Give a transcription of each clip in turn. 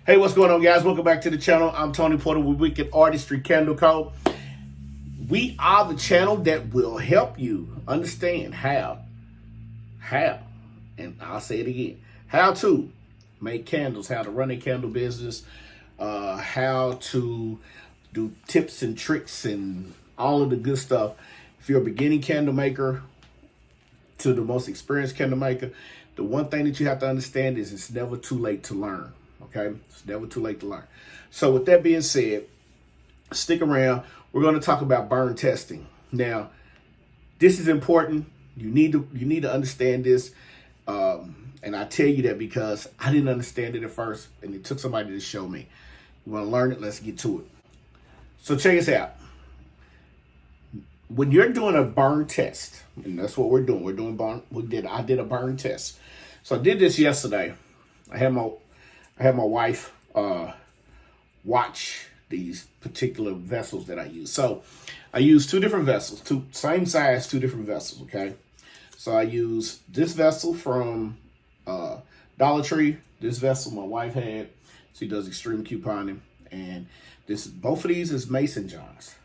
Hey, what's going on, guys? Welcome back to the channel. I'm Tony Porter with Wicked Artistry Candle Co. We are the channel that will help you understand how, and I'll say it again, how to make candles, how to run a candle business, how to do tips and tricks and all of the good stuff. If you're a beginning candle maker to the most experienced candle maker, the one thing that you have to understand is it's never too late to learn. Okay, it's never too late to learn. So with that being said, stick around. We're going to talk about burn testing. Now, this is important. You need to understand this, and I tell you that because I didn't understand it at first, and it took somebody to show me. You want to learn it? Let's get to it. So check this out. When you're doing a burn test, and that's what we're doing. I did a burn test. So I did this yesterday. I had my wife watch these particular vessels that I use. So I use two different vessels, same size, two different vessels, okay? So I use this vessel from Dollar Tree. This vessel my wife had. She does extreme couponing. And both of these is mason jars.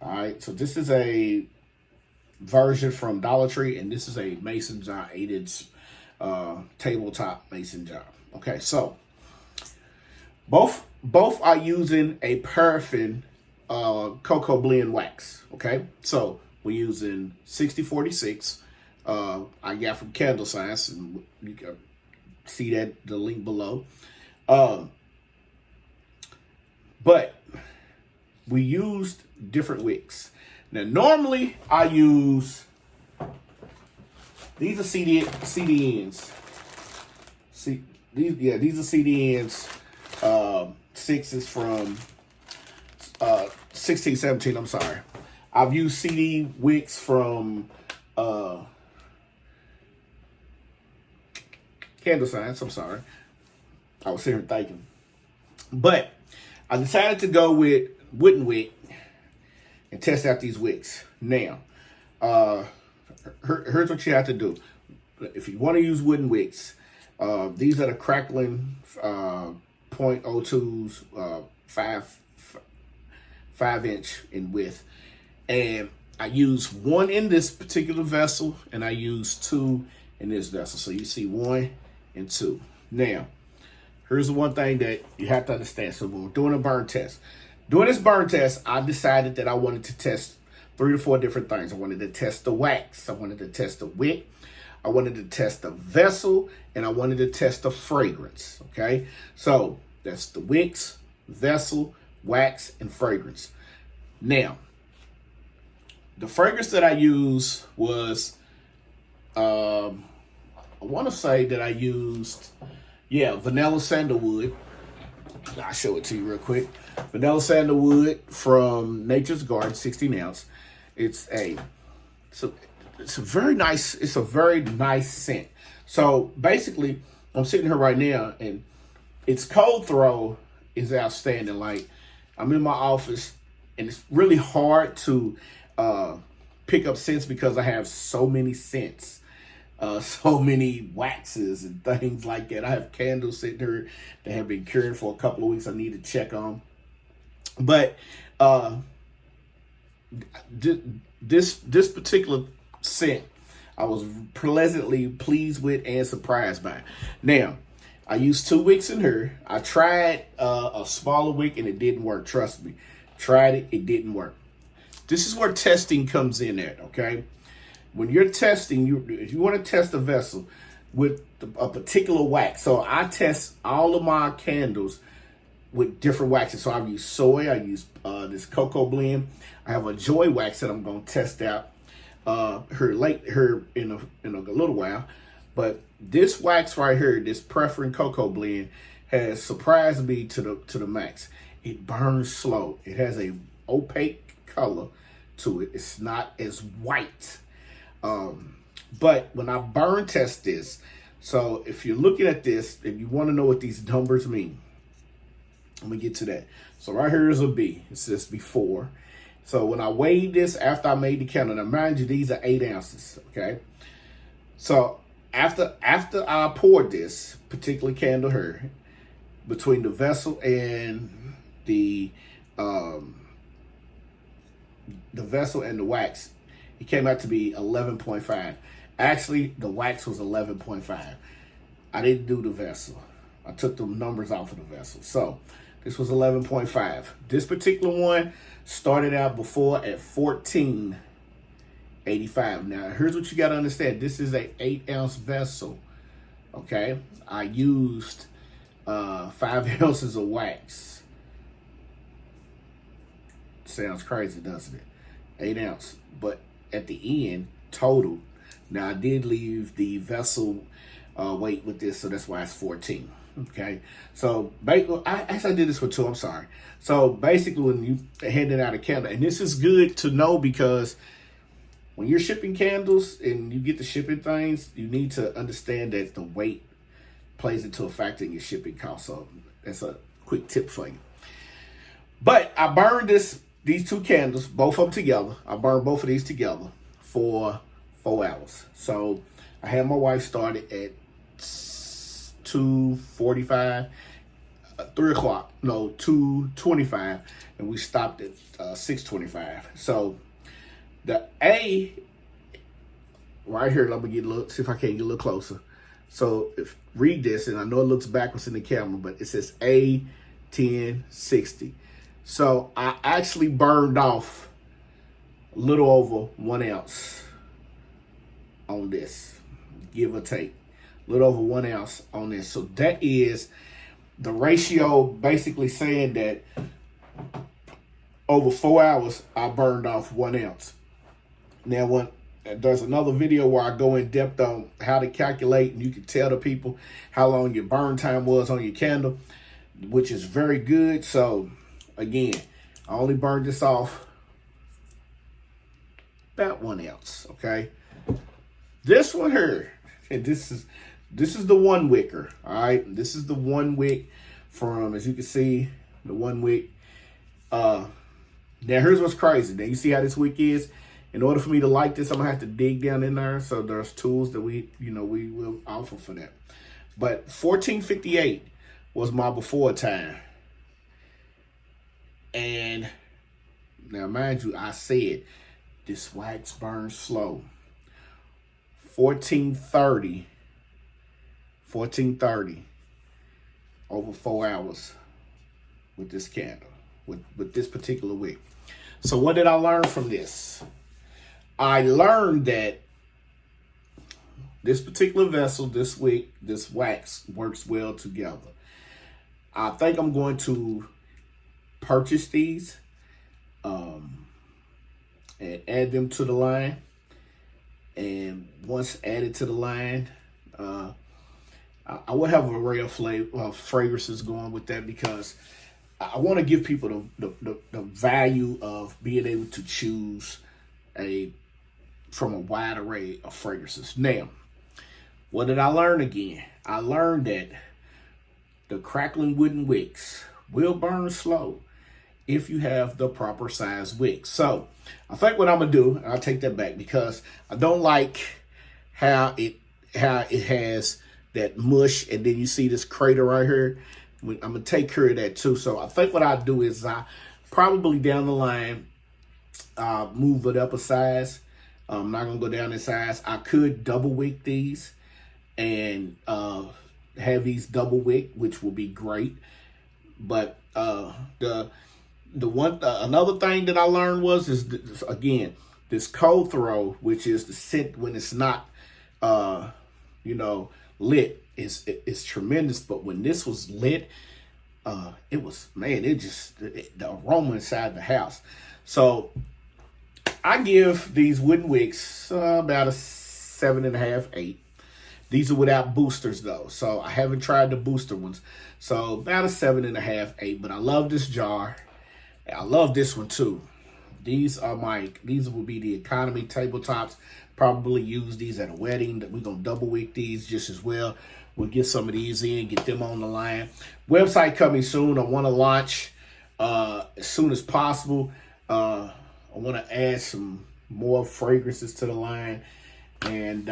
All right, so this is a version from Dollar Tree, and this is a mason jar, 8-inch tabletop mason jar. Okay, so both are using a paraffin cocoa blend wax. Okay, so we're using 6046. I got from Candle Science, and you can see the link below. But we used different wicks. Now, normally I use these are CDNs. These are CDNs. 6 is from 16, 17. I'm sorry. I've used CD wicks from Candle Science. I'm sorry. I was sitting here thinking, but I decided to go with wooden wick and test out these wicks. Now, here's what you have to do. If you want to use wooden wicks, these are the crackling 0.02s, 5-inch in width. And I use one in this particular vessel, and I use two in this vessel. So you see 1 and 2. Now, here's the one thing that you have to understand. So when we're doing a burn test, doing this burn test, I decided that I wanted to test 3 to 4 different things. I wanted to test the wax. I wanted to test the wick. I wanted to test the vessel, and I wanted to test the fragrance. Okay, so that's the wicks, vessel, wax, and fragrance. Now, the fragrance that I used was, I want to say that I used, vanilla sandalwood. I'll show it to you real quick. Vanilla sandalwood from NaturesGarden, 16 ounce. It's a very nice scent. So basically, I'm sitting here right now, and its cold throw is outstanding. Like, I'm in my office, and it's really hard to pick up scents because I have so many scents. So many waxes and things like that. I have candles sitting here that have been curing for a couple of weeks. I need to check on. But this particular scent, I was pleasantly pleased with and surprised by. Now, I used 2 wicks in here. I tried a smaller wick, and it didn't work. Trust me. Tried it. It didn't work. This is where testing comes in at, okay? When you're testing, if you want to test a vessel with a particular wax. So I test all of my candles with different waxes. So I've used soy. I use this cocoa blend. I have a joy wax that I'm going to test out here in a little while. But this wax right here, this Preference Cocoa Blend, has surprised me to the max. It burns slow. It has a opaque color to it. It's not as white. But when I burn test this, so if you're looking at this, if you want to know what these numbers mean, I'm gonna get to that. So right here is a B. It says before. So when I weighed this after I made the candle, now mind you, these are 8 ounces. Okay. So after I poured this particular candle here, between the vessel and the vessel and the wax, it came out to be 11.5. Actually, the wax was 11.5. I didn't do the vessel. I took the numbers off of the vessel. So this was 11.5. This particular one started out before at 14.85. Now, here's what you got to understand. This is a 8-ounce vessel. Okay, I used 5 ounces of wax. Sounds crazy, doesn't it? 8 ounce, but at the end, total. Now I did leave the vessel weight with this, so that's why it's 14. Okay, so I did this for 2. I'm sorry. So basically, when you handing out a candle, and this is good to know because when you're shipping candles and you get the shipping things, you need to understand that the weight plays into a factor in your shipping cost. So that's a quick tip for you. But I burned these 2 candles, both of them together. I burned both of these together for 4 hours. So I had my wife started at 2:45, 3 o'clock, no, 2:25, and we stopped at 6:25. So the A right here, let me see if I can get a little closer. So read this, and I know it looks backwards in the camera, but it says A1060. So I actually burned off a little over 1 ounce on this, give or take. A little over 1 ounce on this. So that is the ratio, basically saying that over 4 hours, I burned off 1 ounce. Now, there's another video where I go in depth on how to calculate, and you can tell the people how long your burn time was on your candle, which is very good. So again, I only burned this off about 1 ounce. Okay, this one here, and this is the 1 wicker. All right, this is the 1 wick from, as you can see, the 1 wick. Now here's what's crazy. Now you see how this wick is. In order for me to like this, I'm gonna have to dig down in there. So there's tools that we will offer for that. But 1458 was my before time. And now mind you, I said this wax burns slow. 1430 over 4 hours with this candle, with this particular wick. So what did I learn from this? I learned that this particular vessel, this wick, this wax works well together. I think I'm going to purchase these and add them to the line. And once added to the line, I will have an array of fragrances going with that, because I want to give people the value of being able to choose from a wide array of fragrances. Now, what did I learn again? I learned that the crackling wooden wicks will burn slow if you have the proper size wick. So I think what I'm gonna do, and I'll take that back, because I don't like how it has that mush, and then you see this crater right here. I'm gonna take care of that too. So I think what I'll do is I probably down the line move it up a size. I'm not gonna go down in size. I could double wick these and have these double wick, which will be great. But another thing that I learned is again, this cold throw, which is the scent when it's not lit, is tremendous. But when this was lit, it was, man, the aroma inside the house. So I give these wooden wicks about a 7.5, 8. These are without boosters though, so I haven't tried the booster ones. So about a 7.5, 8. But I love this jar. I love this one too. These will be the economy tabletops. Probably use these at a wedding. That we're gonna double wick these just as well. We'll get some of these in, get them on the line. Website coming soon. I want to launch as soon as possible. I want to add some more fragrances to the line, and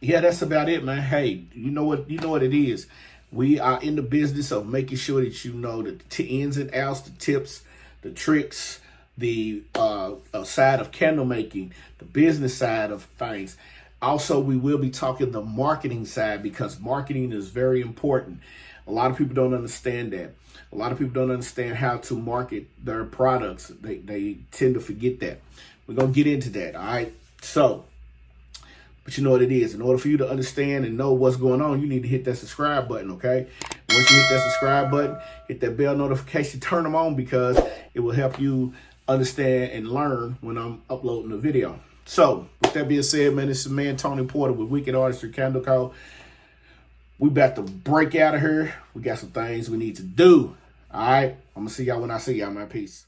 yeah, that's about it, man. Hey, you know what it is. We are in the business of making sure that you know the ins and outs, the tips, the tricks, the side of candle making, the business side of things. Also, we will be talking the marketing side, because marketing is very important. A lot of people don't understand that. A lot of people don't understand how to market their products. They tend to forget that. We're going to get into that, all right? So, but you know what it is. In order for you to understand and know what's going on, you need to hit that subscribe button, okay? Once you hit that subscribe button, hit that bell notification, turn them on, because it will help you understand and learn when I'm uploading a video. So, with that being said, man, this is man Tony Porter with Wicked Artistry Candle Co. We about to break out of here. We got some things we need to do. All right? I'm going to see y'all when I see y'all, man. Peace.